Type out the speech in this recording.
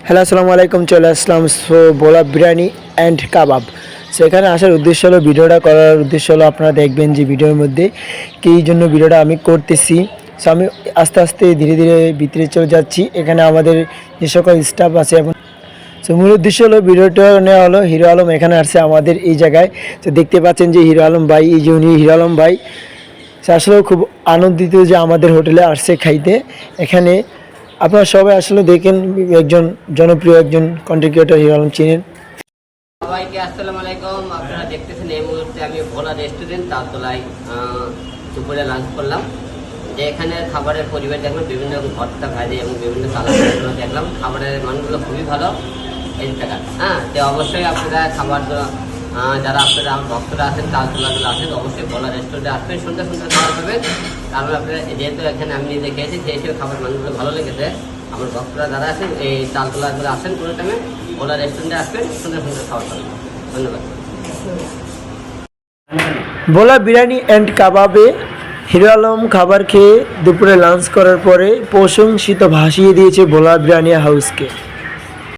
Hello আসসালামু আলাইকুম, চলে আসলাম ভোলা বিরিয়ানি অ্যান্ড কাবাব। সো এখানে আসার উদ্দেশ্য হলো, ভিডিওটা করার উদ্দেশ্য হলো আপনারা দেখবেন যে ভিডিওর মধ্যে কী জন্য ভিডিওটা আমি করতেছি। সো আমি আস্তে আস্তে ধীরে ধীরে ভিতরে চলে যাচ্ছি। এখানে আমাদের যে সকল স্টাফ আছে এবং সো মূল উদ্দেশ্য হলো ভিডিওটা নেওয়া হলো, হিরো আলম এখানে আসছে আমাদের এই জায়গায়। তো দেখতে পাচ্ছেন যে হিরো আলম ভাই, এই যে উনি হিরো আলম ভাই। সে আসলেও খুব আনন্দিত যে আমাদের হোটেলে আসছে খাইতে। এখানে আপনারা সবাই আসলে দেখেন, একজন জনপ্রিয় একজন কন্টেন্ট ক্রিয়েটর হিরো আলম চিনেন। সবাইকে আসসালামু আলাইকুম। আপনারা দেখতেছেন এই মুহূর্তে আমি ভোলা রেস্টুরেন্ট তালতলায় দুপুরে লাঞ্চ করলাম। যে এখানে খাবারের পরিবেশ দেখলাম, বিভিন্ন রকম ভর্তা ভাজি এবং বিভিন্ন সালাদগুলো দেখলাম। খাবারের মানগুলো খুবই ভালো এই টাকা। তো অবশ্যই আপনারা খাবার যারা আপনারা আমার ভক্তরা আছেন, তালতলাগুলো আছেন, অবশ্যই ভোলা রেস্টুরেন্টে আসবেন, সুন্দর সুন্দর খাবার পাবেন। কারণ আপনারা যেহেতু এখানে আমি নিজে খেয়েছি, সেই হিসেবে খাবার মানগুলো ভালো লেগেছে। আমার ভক্তরা যারা আছেন এই তালতলাগুলো আসেন কোনো টাইমে ভোলা রেস্টুরেন্টে আসবেন, সুন্দর সুন্দর খাবার পাবেন। ধন্যবাদ। ভোলা বিরিয়ানি অ্যান্ড কাবাবে হিরো আলম খাবার খেয়ে দুপুরে লাঞ্চ করার পরে প্রশংসিত ভাসিয়ে দিয়েছে ভোলা বিরিয়ানি হাউসকে।